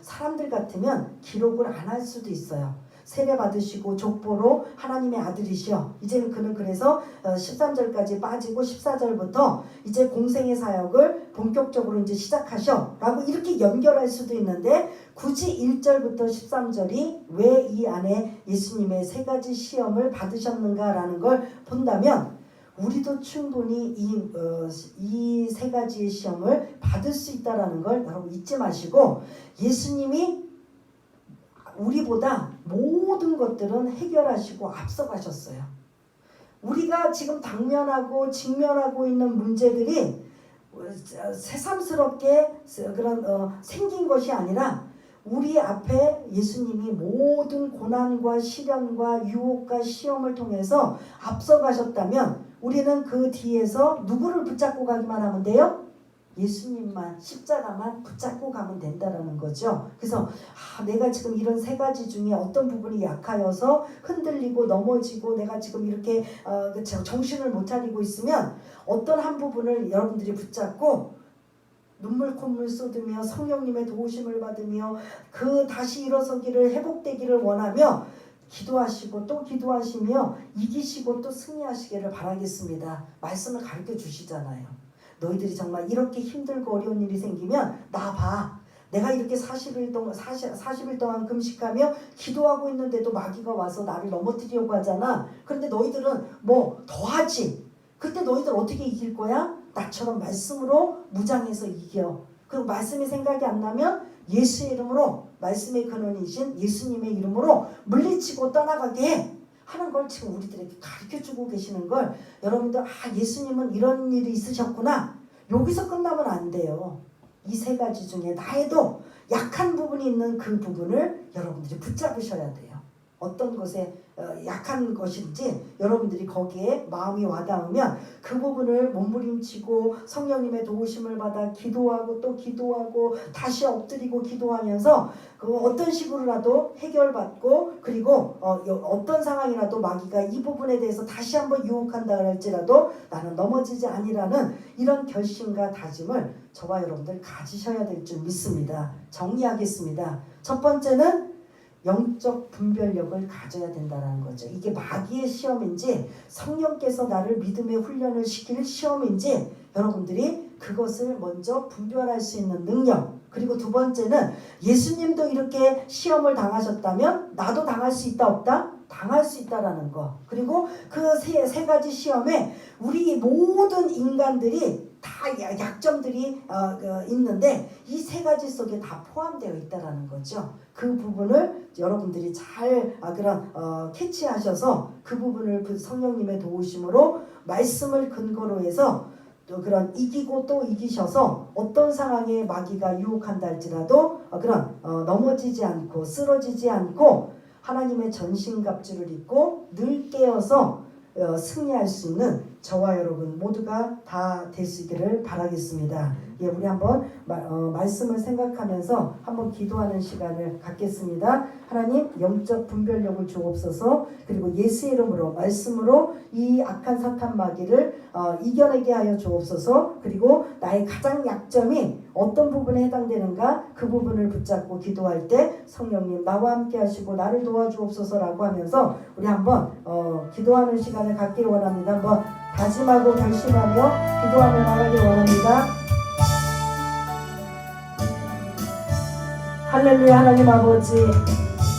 사람들 같으면 기록을 안 할 수도 있어요. 세례 받으시고 족보로 하나님의 아들이시여 이제는 그는 그래서 13절까지 빠지고 14절부터 이제 공생의 사역을 본격적으로 이제 시작하셔 라고 이렇게 연결할 수도 있는데 굳이 1절부터 13절이 왜 이 안에 예수님의 세 가지 시험을 받으셨는가라는 걸 본다면 우리도 충분히 이 세 가지의 시험을 받을 수 있다는 걸 여러분 잊지 마시고 예수님이 우리보다 모든 것들은 해결하시고 앞서가셨어요. 우리가 지금 당면하고 직면하고 있는 문제들이 새삼스럽게 생긴 것이 아니라 우리 앞에 예수님이 모든 고난과 시련과 유혹과 시험을 통해서 앞서가셨다면 우리는 그 뒤에서 누구를 붙잡고 가기만 하면 돼요? 예수님만, 십자가만 붙잡고 가면 된다라는 거죠. 그래서 내가 지금 이런 세 가지 중에 어떤 부분이 약하여서 흔들리고 넘어지고 내가 지금 이렇게 정신을 못 차리고 있으면 어떤 한 부분을 여러분들이 붙잡고 눈물 콧물 쏟으며 성령님의 도우심을 받으며 그 다시 일어서기를 회복되기를 원하며 기도하시고 또 기도하시며 이기시고 또 승리하시기를 바라겠습니다. 말씀을 가르쳐 주시잖아요. 너희들이 정말 이렇게 힘들고 어려운 일이 생기면 나 봐. 내가 이렇게 40일 동안 금식하며 기도하고 있는데도 마귀가 와서 나를 넘어뜨리려고 하잖아. 그런데 너희들은 뭐 더하지. 그때 너희들 어떻게 이길 거야? 나처럼 말씀으로 무장해서 이겨. 그리고 말씀이 생각이 안 나면 예수의 이름으로 말씀의 근원이신 예수님의 이름으로 물리치고 떠나가게 해. 하는 걸 지금 우리들에게 가르쳐주고 계시는 걸 여러분들 예수님은 이런 일이 있으셨구나. 여기서 끝나면 안 돼요. 이 세 가지 중에 나에도 약한 부분이 있는 그 부분을 여러분들이 붙잡으셔야 돼요. 어떤 것에 약한 것인지 여러분들이 거기에 마음이 와닿으면 그 부분을 몸부림치고 성령님의 도우심을 받아 기도하고 또 기도하고 다시 엎드리고 기도하면서 그 어떤 식으로라도 해결받고 그리고 어떤 상황이라도 마귀가 이 부분에 대해서 다시 한번 유혹한다 할지라도 나는 넘어지지 아니라는 이런 결심과 다짐을 저와 여러분들 가지셔야 될 줄 믿습니다. 정리하겠습니다. 첫 번째는 영적 분별력을 가져야 된다는 거죠. 이게 마귀의 시험인지 성령께서 나를 믿음의 훈련을 시킬 시험인지 여러분들이 그것을 먼저 분별할 수 있는 능력. 그리고 두 번째는 예수님도 이렇게 시험을 당하셨다면 나도 당할 수 있다 없다? 당할 수 있다라는 거. 그리고 그 세 가지 시험에 우리 모든 인간들이 다 약점들이 있는데 이 세 가지 속에 다 포함되어 있다라는 거죠. 그 부분을 여러분들이 잘 캐치하셔서 그 부분을 성령님의 도우심으로 말씀을 근거로 해서 또 그런 이기고 또 이기셔서 어떤 상황에 마귀가 유혹한다 할지라도 넘어지지 않고 쓰러지지 않고 하나님의 전신갑주를 입고 늘 깨어서 승리할 수 있는 저와 여러분 모두가 다 되시기를 바라겠습니다. 예, 우리 한번 말씀을 생각하면서 한번 기도하는 시간을 갖겠습니다. 하나님 영적 분별력을 주옵소서. 그리고 예수의 이름으로 말씀으로 이 악한 사탄 마귀를 이겨내게 하여 주옵소서. 그리고 나의 가장 약점이 어떤 부분에 해당되는가 그 부분을 붙잡고 기도할 때 성령님 나와 함께 하시고 나를 도와주옵소서라고 하면서 우리 한번 기도하는 시간을 갖기를 원합니다. 한번 다짐하고 결심하며 기도하며 나가길 원합니다. 할렐루야. 하나님 아버지,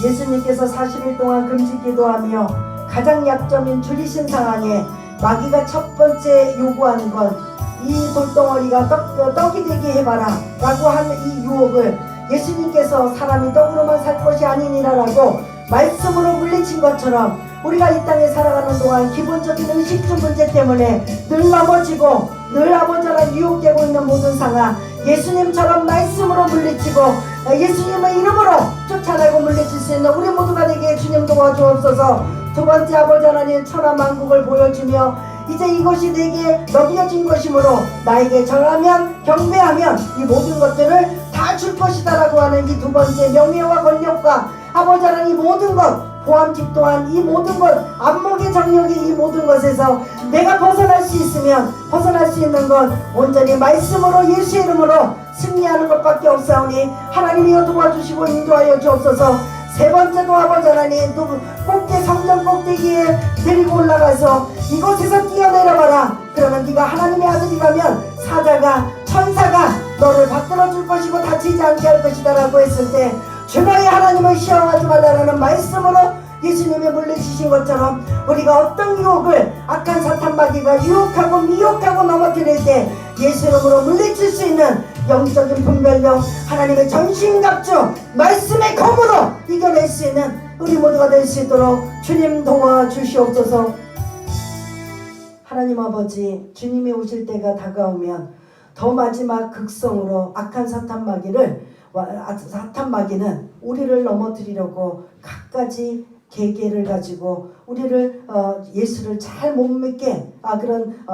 예수님께서 40일 동안 금식 기도하며 가장 약점인 줄이신 상황에 마귀가 첫 번째 요구하는 건 이 돌덩어리가 떡이 되게 해봐라 라고 하는 이 유혹을 예수님께서 사람이 떡으로만 살 것이 아니니라 라고 말씀으로 물리친 것처럼 우리가 이 땅에 살아가는 동안 기본적인 의식주 문제 때문에 늘 넘어지고 늘 아버지랑 유혹되고 있는 모든 상황 예수님처럼 말씀으로 물리치고 예수님의 이름으로 쫓아내고 물리칠 수 있는 우리 모두가 되게 주님 도와주옵소서. 두 번째 아버지 하나님 천하만국을 보여주며 이제 이것이 내게 넘겨진 것이므로 나에게 절하면 경배하면 이 모든 것들을 다 줄 것이다 라고 하는 이 두 번째 명예와 권력과 아버지 하나님 이 모든 것 보암집 또한 이 모든 것 안목의 정력의 이 모든 것에서 내가 벗어날 수 있으면 벗어날 수 있는 건 온전히 말씀으로 예수의 이름으로 승리하는 것밖에 없사오니 하나님이여 도와주시고 인도하여 주옵소서. 세 번째도 아버지 하나님 성전 꼭대기에 데리고 올라가서 이곳에서 뛰어내려가라. 그러면 네가 하나님의 아들이라면 사자가 천사가 너를 받들어 줄 것이고 다치지 않게 할 것이다 라고 했을 때 죄가의 하나님을 시험하지 말라라는 말씀으로 예수님이 물리치신 것처럼 우리가 어떤 유혹을 악한 사탄 마귀가 유혹하고 미혹하고 넘어뜨릴 때 예수 이름으로 물리칠 수 있는 영적인 분별력 하나님의 전신갑주 말씀의 검으로 이겨낼 수 있는 우리 모두가 될 수 있도록 주님 도와주시옵소서. 하나님 아버지 주님이 오실 때가 다가오면 더 마지막 극성으로 악한 사탄 마귀는 우리를 넘어뜨리려고 갖가지 계계를 가지고 우리를 예수를 잘 못 믿게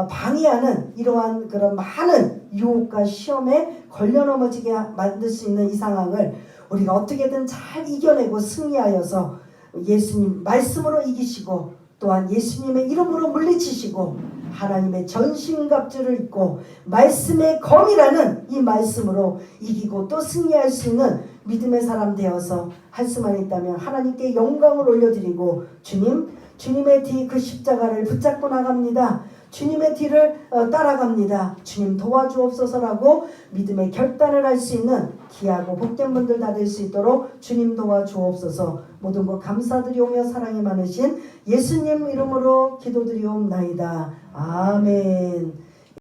방해하는 이러한 그런 많은 유혹과 시험에 걸려 넘어지게 만들 수 있는 이 상황을 우리가 어떻게든 잘 이겨내고 승리하여서 예수님 말씀으로 이기시고 또한 예수님의 이름으로 물리치시고 하나님의 전신갑주를 입고 말씀의 검이라는 이 말씀으로 이기고 또 승리할 수 있는 믿음의 사람 되어서 할 수만 있다면 하나님께 영광을 올려드리고 주님의 뒤 그 십자가를 붙잡고 나갑니다. 주님의 뒤를 따라갑니다. 주님 도와주옵소서라고 믿음의 결단을 할 수 있는 귀하고 복된 분들 다 될 수 있도록 주님 도와주옵소서. 모든 것 감사드리오며 사랑이 많으신 예수님 이름으로 기도드리옵나이다. 아멘.